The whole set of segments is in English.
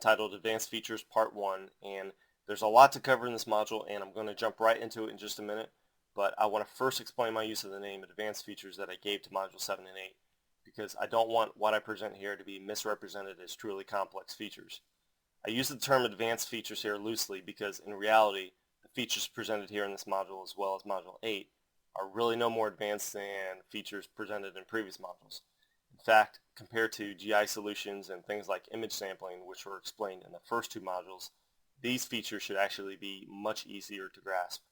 entitled Advanced Features Part 1, and there's a lot to cover in this module, and I'm going to jump right into it in just a minute, but I want to first explain my use of the name Advanced Features that I gave to Module 7 and 8, because I don't want what I present here to be misrepresented as truly complex features. I use the term Advanced Features here loosely because in reality, the features presented here in this module as well as Module 8 are really no more advanced than features presented in previous modules. In fact, compared to GI solutions and things like image sampling, which were explained in the first two modules, these features should actually be much easier to grasp.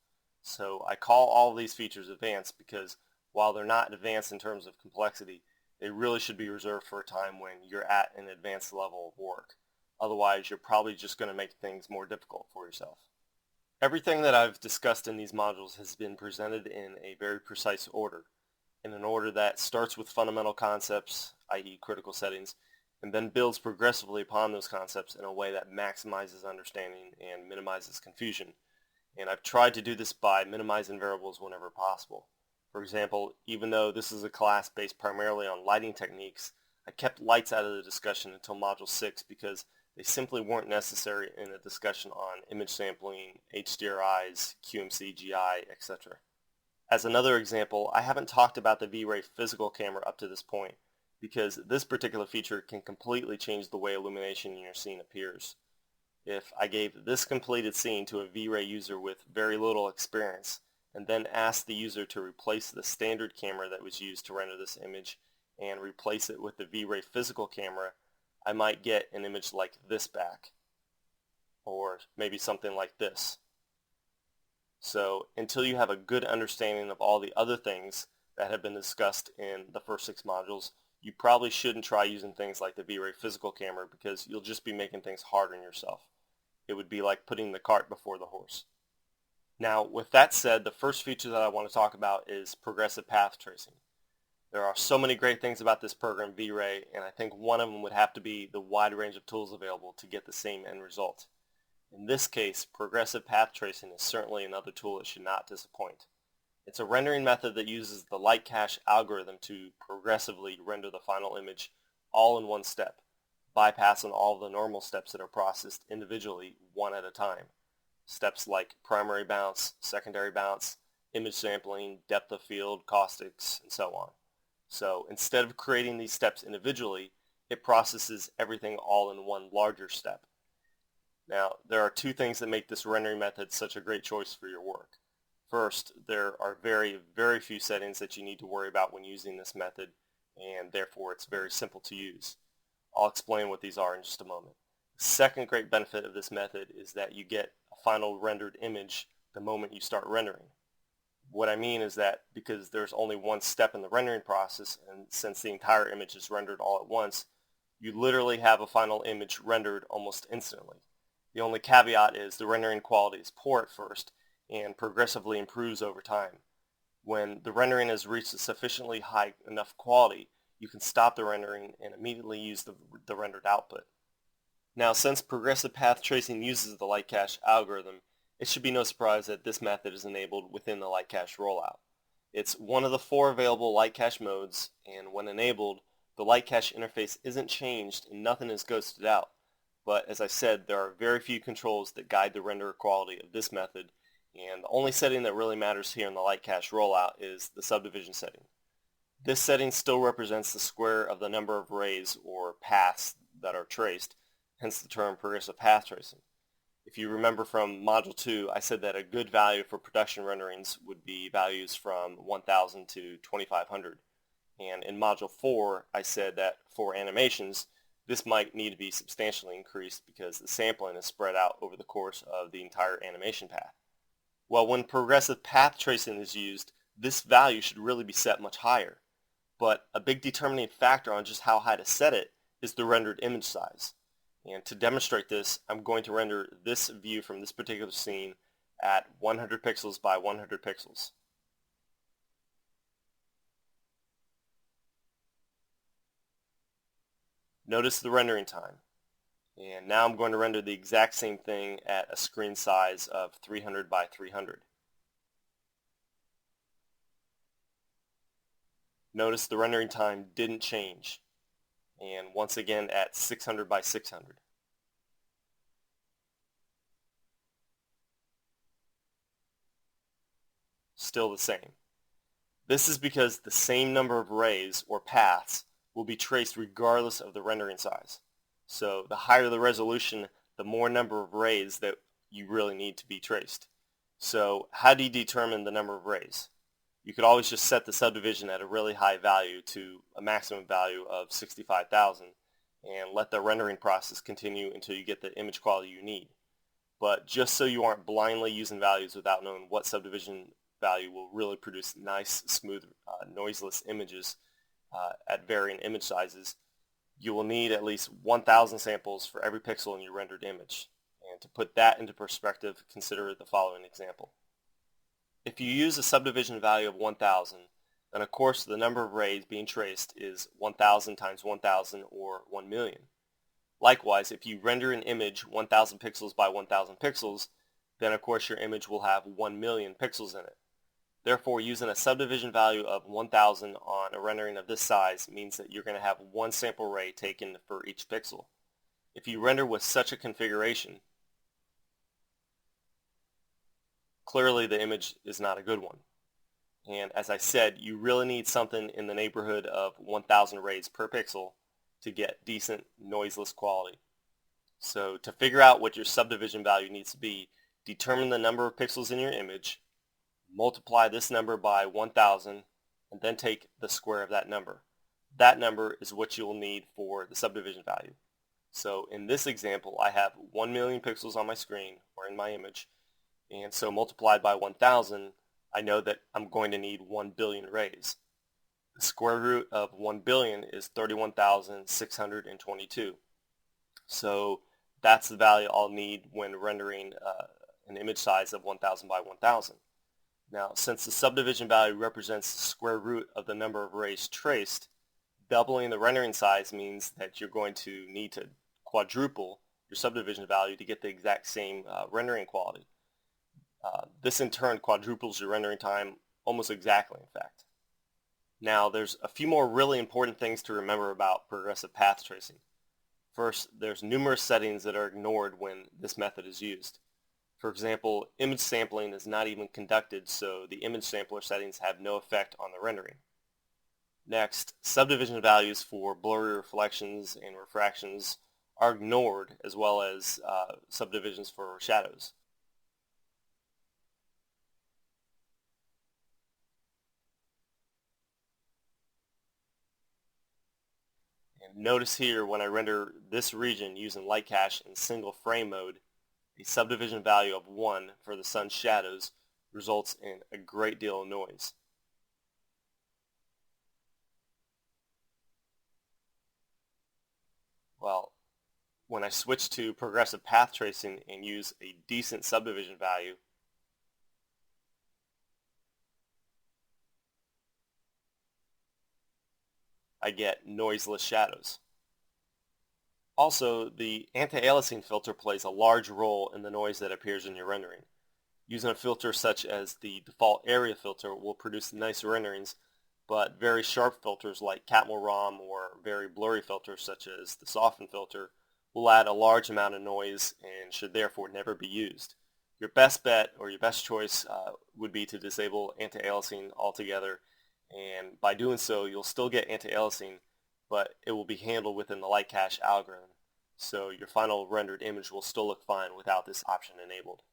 So I call all of these features advanced because while they're not advanced in terms of complexity, they really should be reserved for a time when you're at an advanced level of work. Otherwise, you're probably just going to make things more difficult for yourself. Everything that I've discussed in these modules has been presented in a very precise order, in an order that starts with fundamental concepts, i.e. critical settings, and then builds progressively upon those concepts in a way that maximizes understanding and minimizes confusion. And I've tried to do this by minimizing variables whenever possible. For example, even though this is a class based primarily on lighting techniques, I kept lights out of the discussion until Module 6 because they simply weren't necessary in a discussion on image sampling, HDRIs, QMC, GI, etc. As another example, I haven't talked about the V-Ray physical camera up to this point because this particular feature can completely change the way illumination in your scene appears. If I gave this completed scene to a V-Ray user with very little experience and then asked the user to replace the standard camera that was used to render this image and replace it with the V-Ray physical camera, I might get an image like this back, or maybe something like this. So until you have a good understanding of all the other things that have been discussed in the first 6 modules, you probably shouldn't try using things like the V-Ray physical camera because you'll just be making things hard on yourself. It would be like putting the cart before the horse. Now, with that said, the first feature that I want to talk about is progressive path tracing. There are so many great things about this program, V-Ray, and I think one of them would have to be the wide range of tools available to get the same end result. In this case, progressive path tracing is certainly another tool that should not disappoint. It's a rendering method that uses the light cache algorithm to progressively render the final image all in one step, bypassing all of the normal steps that are processed individually one at a time. Steps like primary bounce, secondary bounce, image sampling, depth of field, caustics, and so on. So instead of creating these steps individually, it processes everything all in one larger step. Now, there are 2 things that make this rendering method such a great choice for your work. First, there are very, very few settings that you need to worry about when using this method, and therefore it's very simple to use. I'll explain what these are in just a moment. The second great benefit of this method is that you get a final rendered image the moment you start rendering. What I mean is that because there's only one step in the rendering process, and since the entire image is rendered all at once, you literally have a final image rendered almost instantly. The only caveat is the rendering quality is poor at first and progressively improves over time. When the rendering has reached a sufficiently high enough quality, you can stop the rendering and immediately use the rendered output. Now, since progressive path tracing uses the light cache algorithm, it should be no surprise that this method is enabled within the light cache rollout. It's one of the 4 available light cache modes, and when enabled, the light cache interface isn't changed and nothing is ghosted out. But as I said, there are very few controls that guide the render quality of this method, and the only setting that really matters here in the light cache rollout is the subdivision setting. This setting still represents the square of the number of rays or paths that are traced, hence the term progressive path tracing. If you remember from Module 2, I said that a good value for production renderings would be values from 1000 to 2500. And in Module 4, I said that for animations, this might need to be substantially increased because the sampling is spread out over the course of the entire animation path. Well, when progressive path tracing is used, this value should really be set much higher. But a big determining factor on just how high to set it is the rendered image size. And to demonstrate this, I'm going to render this view from this particular scene at 100 pixels by 100 pixels. Notice the rendering time. And now I'm going to render the exact same thing at a screen size of 300 by 300. Notice the rendering time didn't change. And once again at 600 by 600. still the same. This is because the same number of rays or paths will be traced regardless of the rendering size. So the higher the resolution, the more number of rays that you really need to be traced. So how do you determine the number of rays? You could always just set the subdivision at a really high value to a maximum value of 65,000 and let the rendering process continue until you get the image quality you need. But just so you aren't blindly using values without knowing what subdivision value will really produce nice, smooth, noiseless images at varying image sizes, you will need at least 1,000 samples for every pixel in your rendered image. And to put that into perspective, consider the following example. If you use a subdivision value of 1,000, then of course the number of rays being traced is 1,000 times 1,000 or 1 million. Likewise, if you render an image 1,000 pixels by 1,000 pixels, then of course your image will have 1 million pixels in it. Therefore, using a subdivision value of 1,000 on a rendering of this size means that you're going to have one sample ray taken for each pixel. If you render with such a configuration, clearly the image is not a good one. And as I said, you really need something in the neighborhood of 1,000 rays per pixel to get decent noiseless quality. So to figure out what your subdivision value needs to be, determine the number of pixels in your image, multiply this number by 1,000, and then take the square of that number. That number is what you'll need for the subdivision value. So in this example, I have 1 million pixels on my screen or in my image, and so multiplied by 1,000, I know that I'm going to need 1 billion rays. The square root of 1 billion is 31,622. So that's the value I'll need when rendering an image size of 1,000 by 1,000. Now, since the subdivision value represents the square root of the number of rays traced, doubling the rendering size means that you're going to need to quadruple your subdivision value to get the exact same rendering quality. This in turn quadruples your rendering time almost exactly, in fact. Now, there's a few more really important things to remember about progressive path tracing. First, there's numerous settings that are ignored when this method is used. For example, image sampling is not even conducted, so the image sampler settings have no effect on the rendering. Next, subdivision values for blurry reflections and refractions are ignored, as well as subdivisions for shadows. And notice here when I render this region using light cache in single frame mode, a subdivision value of 1 for the sun's shadows results in a great deal of noise. Well, when I switch to progressive path tracing and use a decent subdivision value, I get noiseless shadows. Also, the anti-aliasing filter plays a large role in the noise that appears in your rendering. Using a filter such as the default area filter will produce nice renderings, but very sharp filters like Catmull ROM or very blurry filters such as the soften filter will add a large amount of noise and should therefore never be used. Your best bet or your best choice would be to disable anti-aliasing altogether, and by doing so you'll still get anti-aliasing, but it will be handled within the light cache algorithm, so your final rendered image will still look fine without this option enabled.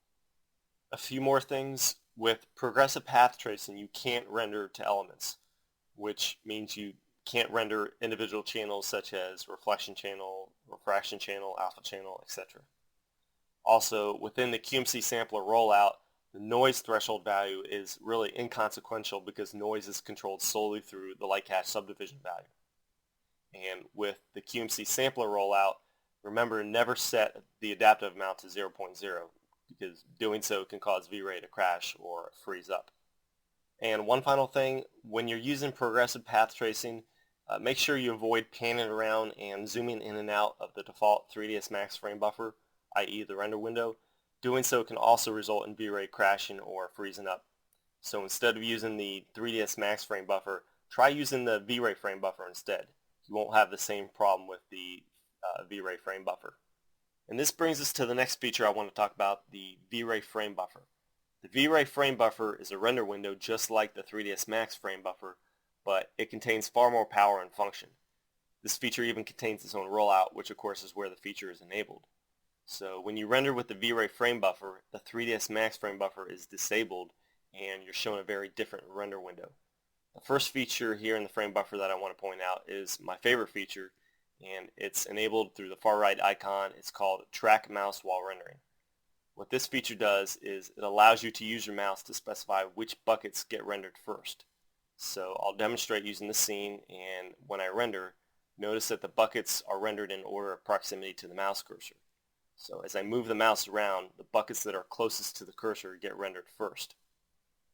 A few more things. With progressive path tracing, you can't render to elements, which means you can't render individual channels such as reflection channel, refraction channel, alpha channel, etc. Also, within the QMC sampler rollout, the noise threshold value is really inconsequential because noise is controlled solely through the light cache subdivision value. And with the QMC sampler rollout, remember never set the adaptive amount to 0.0 because doing so can cause V-Ray to crash or freeze up. And one final thing, when you're using progressive path tracing, make sure you avoid panning around and zooming in and out of the default 3ds Max frame buffer, i.e. the render window. Doing so can also result in V-Ray crashing or freezing up. So instead of using the 3ds Max frame buffer, try using the V-Ray frame buffer instead. You won't have the same problem with the V-Ray frame buffer. And this brings us to the next feature I want to talk about, the V-Ray frame buffer. The V-Ray frame buffer is a render window just like the 3ds Max frame buffer, but it contains far more power and function. This feature even contains its own rollout, which of course is where the feature is enabled. So when you render with the V-Ray frame buffer, the 3ds Max frame buffer is disabled and you're shown a very different render window. The first feature here in the frame buffer that I want to point out is my favorite feature, and it's enabled through the far right icon. It's called Track Mouse While Rendering. What this feature does is it allows you to use your mouse to specify which buckets get rendered first. So I'll demonstrate using the scene, and when I render, notice that the buckets are rendered in order of proximity to the mouse cursor. So as I move the mouse around, the buckets that are closest to the cursor get rendered first.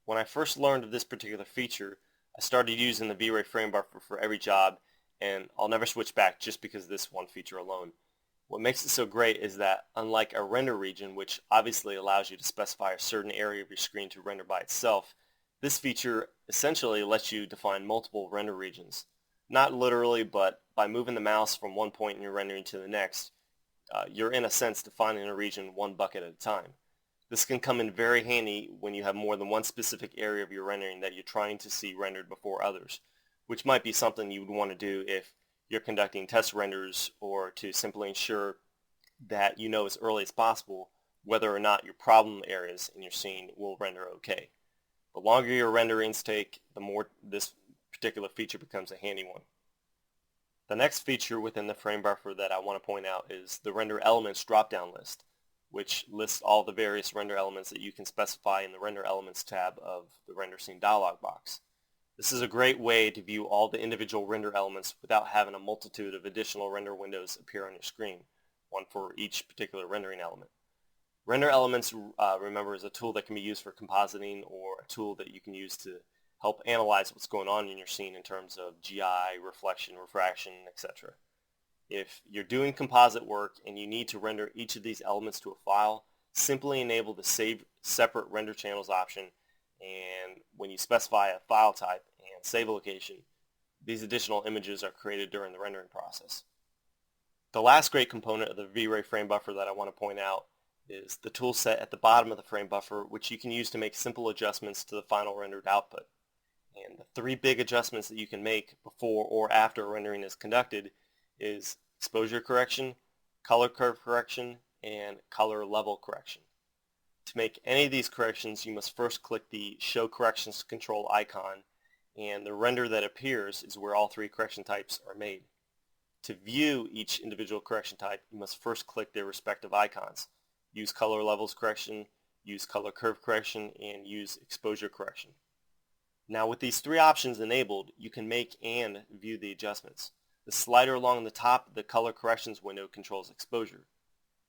When I first learned of this particular feature, I started using the V-Ray frame buffer for every job, and I'll never switch back just because of this one feature alone. What makes it so great is that unlike a render region, which obviously allows you to specify a certain area of your screen to render by itself, this feature essentially lets you define multiple render regions. Not literally, but by moving the mouse from one point in your rendering to the next, you're in a sense defining a region one bucket at a time. This can come in very handy when you have more than one specific area of your rendering that you're trying to see rendered before others, which might be something you would want to do if you're conducting test renders or to simply ensure that you know as early as possible whether or not your problem areas in your scene will render okay. The longer your renderings take, the more this particular feature becomes a handy one. The next feature within the frame buffer that I want to point out is the render elements drop-down list, which lists all the various render elements that you can specify in the render elements tab of the render scene dialog box. This is a great way to view all the individual render elements without having a multitude of additional render windows appear on your screen, one for each particular rendering element. Render elements, remember, is a tool that can be used for compositing, or a tool that you can use to help analyze what's going on in your scene in terms of GI, reflection, refraction, etc. If you're doing composite work and you need to render each of these elements to a file, simply enable the Save Separate Render Channels option, and when you specify a file type and save location, these additional images are created during the rendering process. The last great component of the V-Ray frame buffer that I want to point out is the tool set at the bottom of the frame buffer, which you can use to make simple adjustments to the final rendered output. And the three big adjustments that you can make before or after a rendering is conducted is exposure correction, color curve correction, and color level correction. To make any of these corrections, you must first click the Show Corrections Control icon, and the render that appears is where all three correction types are made. To view each individual correction type, you must first click their respective icons. Use Color Levels Correction, use Color Curve Correction, and use Exposure Correction. Now with these three options enabled, you can make and view the adjustments. The slider along the top of the Color Corrections window controls exposure.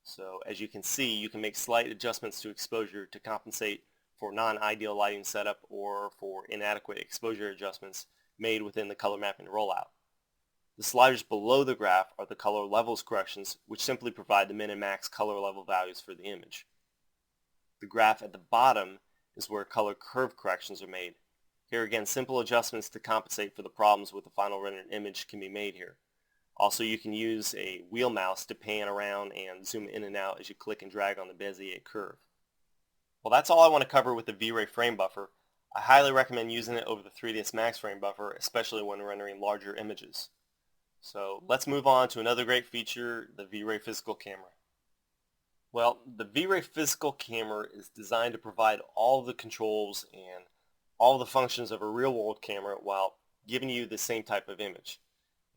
So as you can see, you can make slight adjustments to exposure to compensate for non-ideal lighting setup or for inadequate exposure adjustments made within the color mapping rollout. The sliders below the graph are the color levels corrections, which simply provide the min and max color level values for the image. The graph at the bottom is where color curve corrections are made. Here again, simple adjustments to compensate for the problems with the final rendered image can be made here. Also, you can use a wheel mouse to pan around and zoom in and out as you click and drag on the Bezier curve. Well, that's all I want to cover with the V-Ray frame buffer. I highly recommend using it over the 3ds Max frame buffer, especially when rendering larger images. So let's move on to another great feature, the V-Ray physical camera. Well, the V-Ray physical camera is designed to provide all the controls and all the functions of a real-world camera while giving you the same type of image.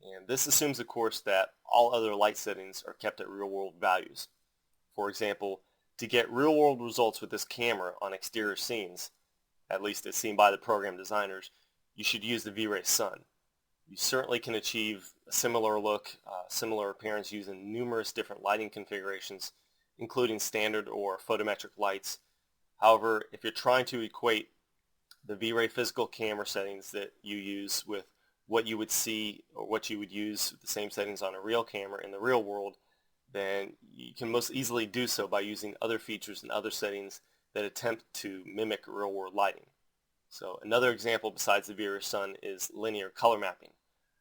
And this assumes, of course, that all other light settings are kept at real-world values. For example, to get real-world results with this camera on exterior scenes, at least as seen by the program designers, you should use the V-Ray Sun. You certainly can achieve a similar look, similar appearance using numerous different lighting configurations, including standard or photometric lights. However, if you're trying to equate the V-Ray physical camera settings that you use with what you would see or what you would use with the same settings on a real camera in the real world, then you can most easily do so by using other features and other settings that attempt to mimic real world lighting. So another example besides the V-Ray Sun is linear color mapping.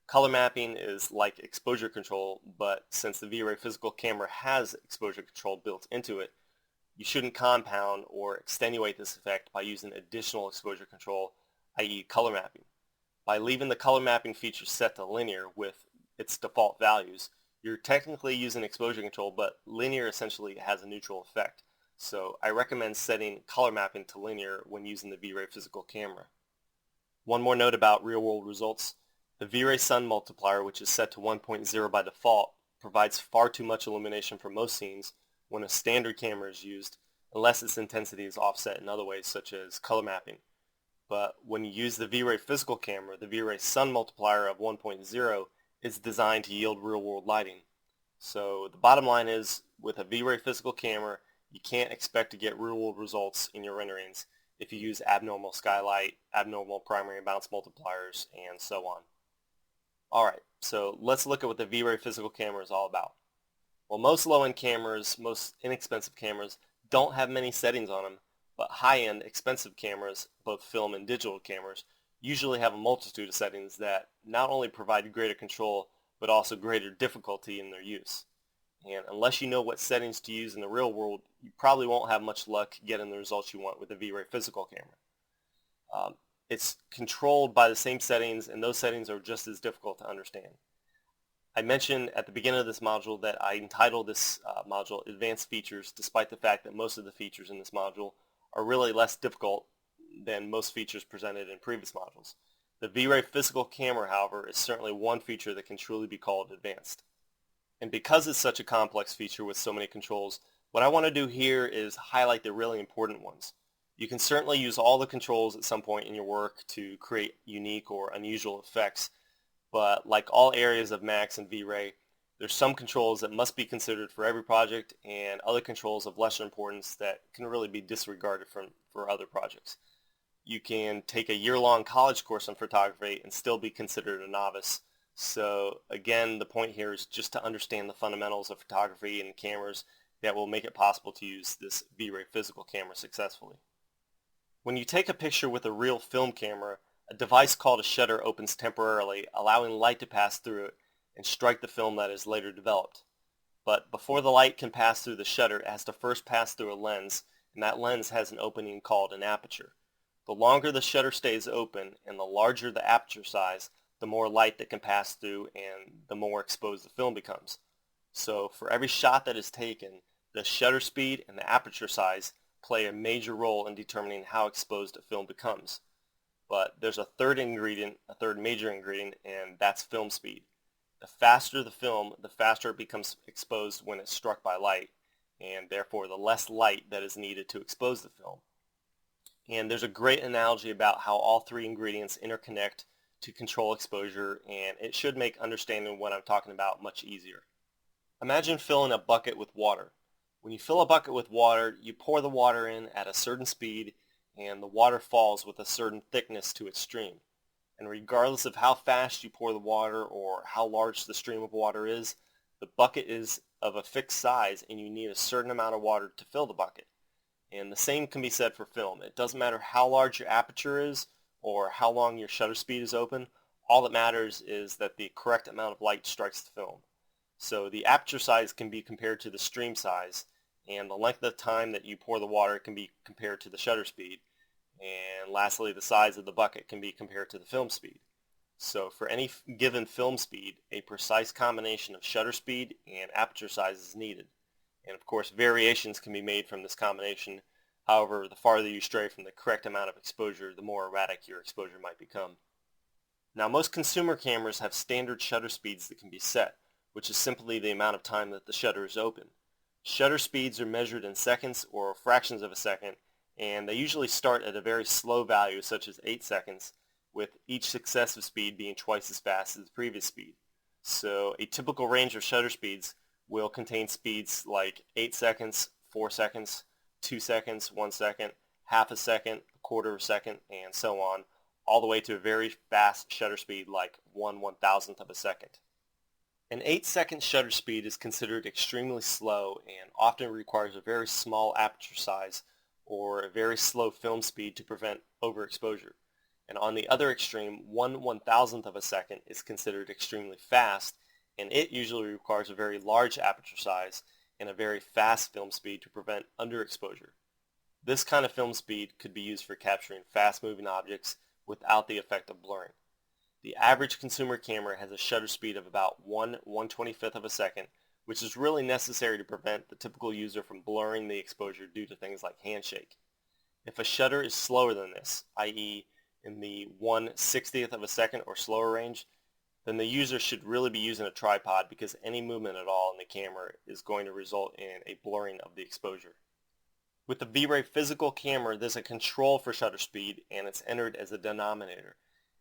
Color mapping is like exposure control, but since the V-Ray physical camera has exposure control built into it, you shouldn't compound or extenuate this effect by using additional exposure control, i.e. color mapping. By leaving the color mapping feature set to linear with its default values, you're technically using exposure control, but linear essentially has a neutral effect. So I recommend setting color mapping to linear when using the V-Ray physical camera. One more note about real-world results. The V-Ray sun multiplier, which is set to 1.0 by default, provides far too much illumination for most scenes when a standard camera is used, unless its intensity is offset in other ways such as color mapping. But when you use the V-Ray physical camera, the V-Ray sun multiplier of 1.0 is designed to yield real-world lighting. So the bottom line is, with a V-Ray physical camera, you can't expect to get real-world results in your renderings if you use abnormal skylight, abnormal primary bounce multipliers, and so on. Alright, so let's look at what the V-Ray physical camera is all about. Well, most low-end cameras, most inexpensive cameras, don't have many settings on them, but high-end, expensive cameras, both film and digital cameras, usually have a multitude of settings that not only provide greater control, but also greater difficulty in their use. And unless you know what settings to use in the real world, you probably won't have much luck getting the results you want with the V-Ray physical camera. It's controlled by the same settings, and those settings are just as difficult to understand. I mentioned at the beginning of this module that I entitled this module Advanced Features, despite the fact that most of the features in this module are really less difficult than most features presented in previous modules. The V-Ray physical camera, however, is certainly one feature that can truly be called advanced. And because it's such a complex feature with so many controls, what I want to do here is highlight the really important ones. You can certainly use all the controls at some point in your work to create unique or unusual effects, but like all areas of Max and V-Ray, there's some controls that must be considered for every project and other controls of lesser importance that can really be disregarded for other projects. You can take a year-long college course on photography and still be considered a novice. So again, the point here is just to understand the fundamentals of photography and cameras that will make it possible to use this V-Ray physical camera successfully. When you take a picture with a real film camera, a device called a shutter opens temporarily, allowing light to pass through it and strike the film that is later developed. But before the light can pass through the shutter, it has to first pass through a lens, and that lens has an opening called an aperture. The longer the shutter stays open and the larger the aperture size, the more light that can pass through and the more exposed the film becomes. So for every shot that is taken, the shutter speed and the aperture size play a major role in determining how exposed a film becomes. But there's a third major ingredient, and that's film speed. The faster the film, the faster it becomes exposed when it's struck by light, and therefore the less light that is needed to expose the film. And there's a great analogy about how all three ingredients interconnect to control exposure, and it should make understanding what I'm talking about much easier. Imagine filling a bucket with water. When you fill a bucket with water, you pour the water in at a certain speed, and the water falls with a certain thickness to its stream. And regardless of how fast you pour the water or how large the stream of water is, the bucket is of a fixed size and you need a certain amount of water to fill the bucket. And the same can be said for film. It doesn't matter how large your aperture is or how long your shutter speed is open. All that matters is that the correct amount of light strikes the film. So the aperture size can be compared to the stream size, and the length of time that you pour the water can be compared to the shutter speed. And lastly, the size of the bucket can be compared to the film speed. So for any given film speed, a precise combination of shutter speed and aperture size is needed. And of course, variations can be made from this combination. However, the farther you stray from the correct amount of exposure, the more erratic your exposure might become. Now, most consumer cameras have standard shutter speeds that can be set, which is simply the amount of time that the shutter is open. Shutter speeds are measured in seconds or fractions of a second, and they usually start at a very slow value, such as 8 seconds, with each successive speed being twice as fast as the previous speed. So a typical range of shutter speeds will contain speeds like 8 seconds, 4 seconds, 2 seconds, 1 second, half a second, a quarter of a second, and so on, all the way to a very fast shutter speed like 1/1000th of a second. An 8-second shutter speed is considered extremely slow and often requires a very small aperture size or a very slow film speed to prevent overexposure. And on the other extreme, 1/1000th of a second is considered extremely fast, and it usually requires a very large aperture size and a very fast film speed to prevent underexposure. This kind of film speed could be used for capturing fast-moving objects without the effect of blurring. The average consumer camera has a shutter speed of about 1/125th of a second, which is really necessary to prevent the typical user from blurring the exposure due to things like handshake. If a shutter is slower than this, i.e. in the 1/60th of a second or slower range, then the user should really be using a tripod because any movement at all in the camera is going to result in a blurring of the exposure. With the V-Ray physical camera, there's a control for shutter speed and it's entered as a denominator.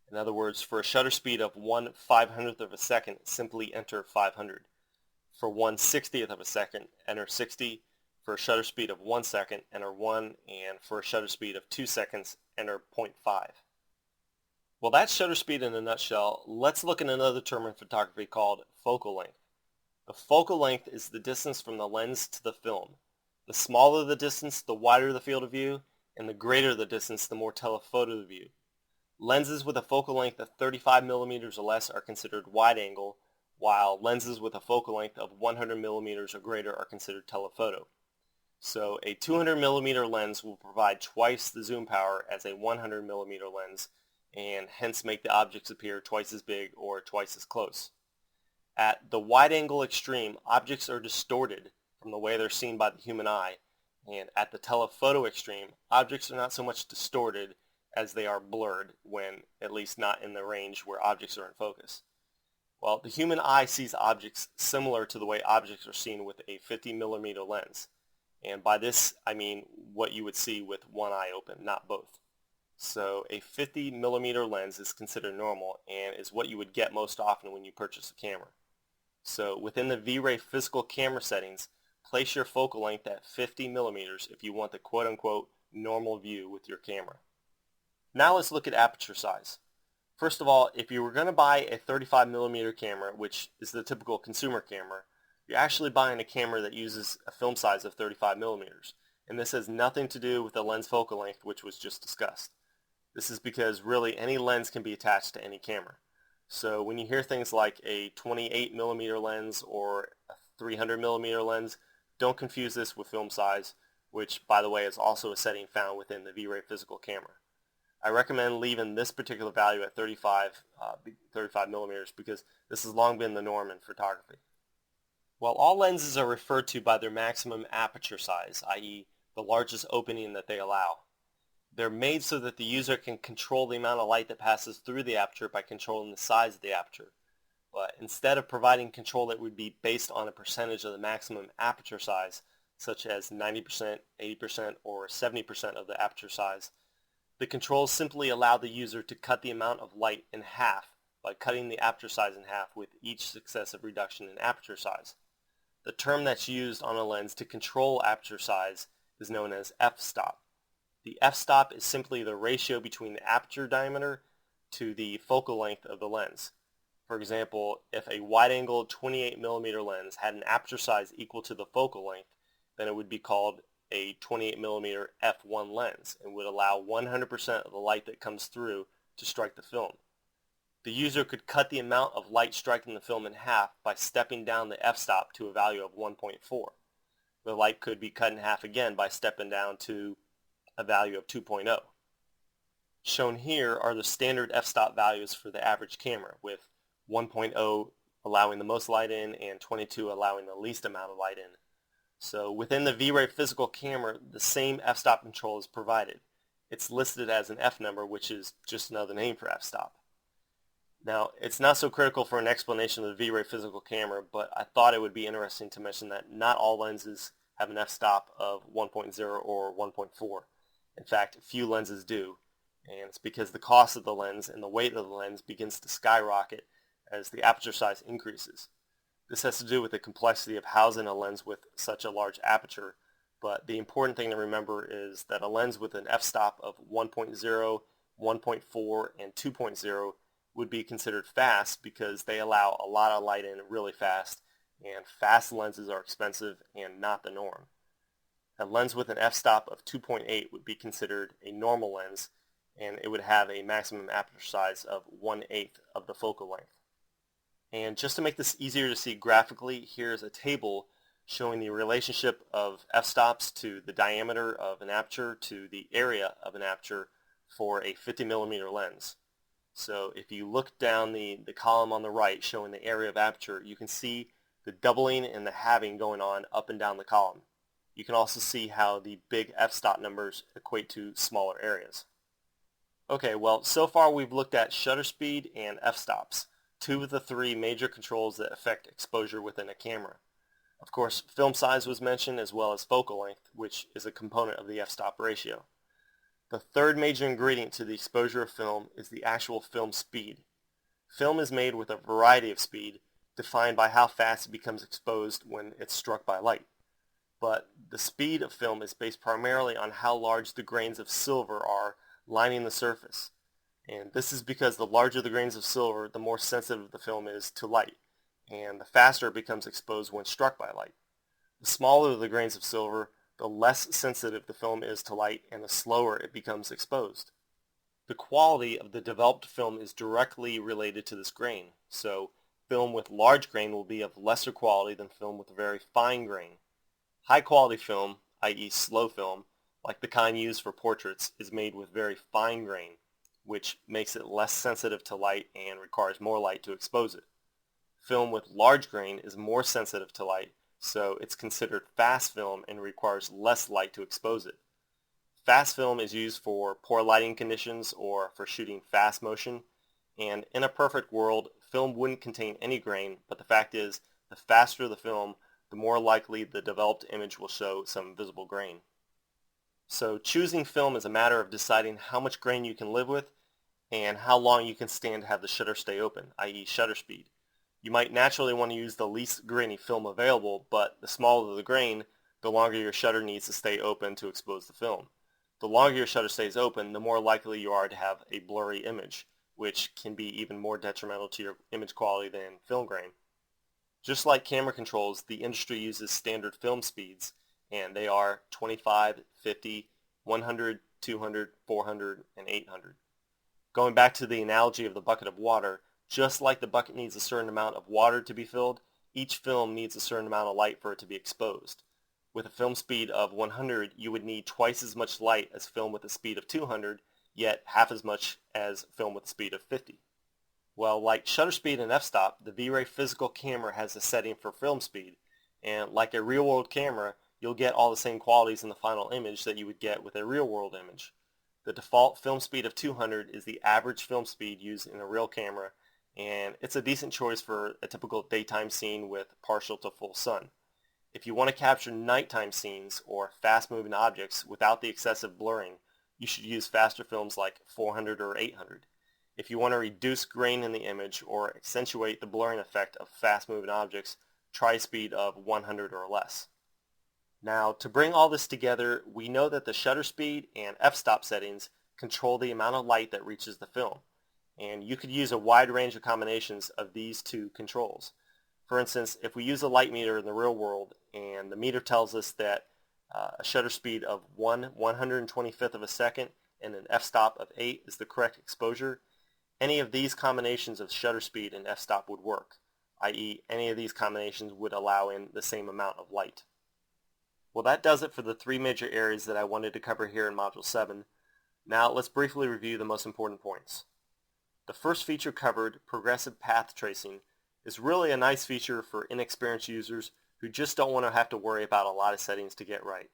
In other words, for a shutter speed of 1/500th of a second, simply enter 500. For 1/60th of a second, enter 60. For a shutter speed of 1 second, enter 1, and for a shutter speed of 2 seconds, enter 0.5. Well, that's shutter speed in a nutshell. Let's look at another term in photography called focal length. The focal length is the distance from the lens to the film. The smaller the distance, the wider the field of view, and the greater the distance, the more telephoto the view. Lenses with a focal length of 35 millimeters or less are considered wide angle, while lenses with a focal length of 100 millimeters or greater are considered telephoto. So a 200 millimeter lens will provide twice the zoom power as a 100 millimeter lens and hence make the objects appear twice as big or twice as close. At the wide angle extreme, objects are distorted from the way they're seen by the human eye, and at the telephoto extreme, objects are not so much distorted as they are blurred when at least not in the range where objects are in focus. Well, the human eye sees objects similar to the way objects are seen with a 50 millimeter lens. And by this, I mean what you would see with one eye open, not both. So a 50 millimeter lens is considered normal and is what you would get most often when you purchase a camera. So within the V-Ray physical camera settings, place your focal length at 50 millimeters if you want the quote-unquote normal view with your camera. Now let's look at aperture size. First of all, if you were going to buy a 35 millimeter camera, which is the typical consumer camera, you're actually buying a camera that uses a film size of 35 millimeters. And this has nothing to do with the lens focal length, which was just discussed. This is because really any lens can be attached to any camera. So when you hear things like a 28 millimeter lens or a 300 millimeter lens, don't confuse this with film size, which by the way is also a setting found within the V-Ray physical camera. I recommend leaving this particular value at 35 millimeters because this has long been the norm in photography. While all lenses are referred to by their maximum aperture size, i.e. the largest opening that they allow, they're made so that the user can control the amount of light that passes through the aperture by controlling the size of the aperture. But instead of providing control that would be based on a percentage of the maximum aperture size, such as 90%, 80%, or 70% of the aperture size, the controls simply allow the user to cut the amount of light in half by cutting the aperture size in half with each successive reduction in aperture size. The term that's used on a lens to control aperture size is known as f-stop. The f-stop is simply the ratio between the aperture diameter to the focal length of the lens. For example, if a wide-angle 28 millimeter lens had an aperture size equal to the focal length, then it would be called a 28 millimeter f1 lens and would allow 100% of the light that comes through to strike the film. The user could cut the amount of light striking the film in half by stepping down the f-stop to a value of 1.4. The light could be cut in half again by stepping down to a value of 2.0. Shown here are the standard f-stop values for the average camera, with 1.0 allowing the most light in and 22 allowing the least amount of light in. So within the V-Ray physical camera, the same f-stop control is provided. It's listed as an F number, which is just another name for f-stop. Now, it's not so critical for an explanation of the V-Ray physical camera, but I thought it would be interesting to mention that not all lenses have an f-stop of 1.0 or 1.4. In fact, few lenses do, and it's because the cost of the lens and the weight of the lens begins to skyrocket as the aperture size increases. This has to do with the complexity of housing a lens with such a large aperture, but the important thing to remember is that a lens with an f-stop of 1.0, 1.4, and 2.0 would be considered fast because they allow a lot of light in really fast, and fast lenses are expensive and not the norm. A lens with an f-stop of 2.8 would be considered a normal lens, and it would have a maximum aperture size of 1/8 of the focal length. And just to make this easier to see graphically, here's a table showing the relationship of f-stops to the diameter of an aperture to the area of an aperture for a 50 millimeter lens. So if you look down the column on the right showing the area of aperture, you can see the doubling and the halving going on up and down the column. You can also see how the big f-stop numbers equate to smaller areas. Okay, well, so far we've looked at shutter speed and f-stops, two of the three major controls that affect exposure within a camera. Of course, film size was mentioned as well as focal length, which is a component of the f-stop ratio. The third major ingredient to the exposure of film is the actual film speed. Film is made with a variety of speed, defined by how fast it becomes exposed when it's struck by light. But the speed of film is based primarily on how large the grains of silver are lining the surface. And this is because the larger the grains of silver, the more sensitive the film is to light, and the faster it becomes exposed when struck by light. The smaller the grains of silver, the less sensitive the film is to light, and the slower it becomes exposed. The quality of the developed film is directly related to this grain. So film with large grain will be of lesser quality than film with very fine grain. High quality film, i.e. slow film, like the kind used for portraits, is made with very fine grain, which makes it less sensitive to light and requires more light to expose it. Film with large grain is more sensitive to light, so it's considered fast film and requires less light to expose it. Fast film is used for poor lighting conditions or for shooting fast motion, and in a perfect world, film wouldn't contain any grain, but the fact is, the faster the film, the more likely the developed image will show some visible grain. So choosing film is a matter of deciding how much grain you can live with and how long you can stand to have the shutter stay open, i.e. shutter speed. You might naturally want to use the least grainy film available, but the smaller the grain, the longer your shutter needs to stay open to expose the film. The longer your shutter stays open, the more likely you are to have a blurry image, which can be even more detrimental to your image quality than film grain. Just like camera controls, the industry uses standard film speeds, and they are 25, 50, 100, 200, 400, and 800. Going back to the analogy of the bucket of water, just like the bucket needs a certain amount of water to be filled, each film needs a certain amount of light for it to be exposed. With a film speed of 100, you would need twice as much light as film with a speed of 200, yet half as much as film with a speed of 50. Well, like shutter speed and f-stop, the V-Ray physical camera has a setting for film speed, and like a real-world camera, you'll get all the same qualities in the final image that you would get with a real-world image. The default film speed of 200 is the average film speed used in a real camera, and it's a decent choice for a typical daytime scene with partial to full sun. If you want to capture nighttime scenes or fast-moving objects without the excessive blurring, you should use faster films like 400 or 800. If you want to reduce grain in the image or accentuate the blurring effect of fast-moving objects, try a speed of 100 or less. Now, to bring all this together, we know that the shutter speed and f-stop settings control the amount of light that reaches the film, and you could use a wide range of combinations of these two controls. For instance, if we use a light meter in the real world and the meter tells us that a shutter speed of 1/125th of a second and an f-stop of 8 is the correct exposure, any of these combinations of shutter speed and f-stop would work, i.e. any of these combinations would allow in the same amount of light. Well, that does it for the three major areas that I wanted to cover here in Module 7. Now let's briefly review the most important points. The first feature covered, progressive path tracing, is really a nice feature for inexperienced users who just don't want to have to worry about a lot of settings to get right.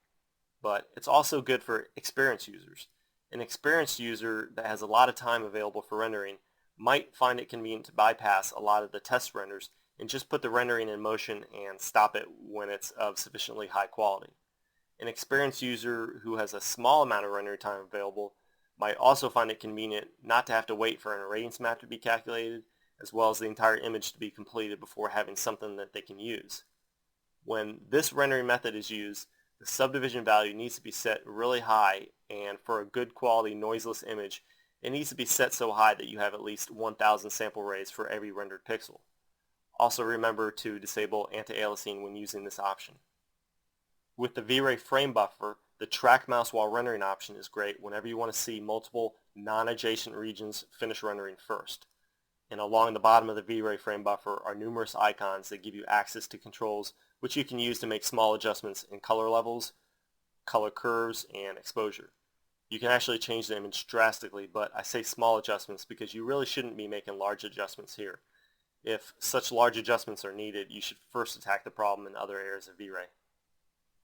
But it's also good for experienced users. An experienced user that has a lot of time available for rendering might find it convenient to bypass a lot of the test renders and just put the rendering in motion and stop it when it's of sufficiently high quality. An experienced user who has a small amount of rendering time available might also find it convenient not to have to wait for an irradiance map to be calculated, as well as the entire image to be completed before having something that they can use. When this rendering method is used, the subdivision value needs to be set really high, and for a good quality noiseless image, it needs to be set so high that you have at least 1,000 sample rays for every rendered pixel. Also remember to disable anti-aliasing when using this option. With the V-Ray frame buffer, the track mouse while rendering option is great whenever you want to see multiple non-adjacent regions finish rendering first. And along the bottom of the V-Ray frame buffer are numerous icons that give you access to controls which you can use to make small adjustments in color levels, color curves, and exposure. You can actually change the image drastically, but I say small adjustments because you really shouldn't be making large adjustments here. If such large adjustments are needed, you should first attack the problem in other areas of V-Ray.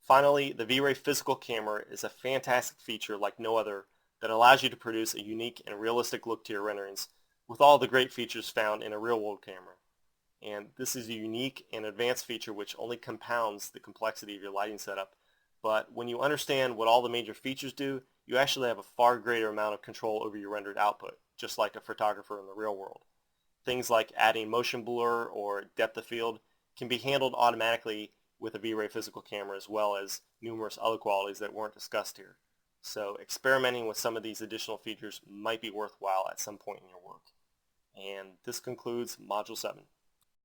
Finally, the V-Ray physical camera is a fantastic feature like no other that allows you to produce a unique and realistic look to your renderings with all the great features found in a real-world camera. And this is a unique and advanced feature which only compounds the complexity of your lighting setup. But when you understand what all the major features do, you actually have a far greater amount of control over your rendered output, just like a photographer in the real world. Things like adding motion blur or depth of field can be handled automatically with a V-Ray physical camera, as well as numerous other qualities that weren't discussed here. So experimenting with some of these additional features might be worthwhile at some point in your work. And this concludes Module 7.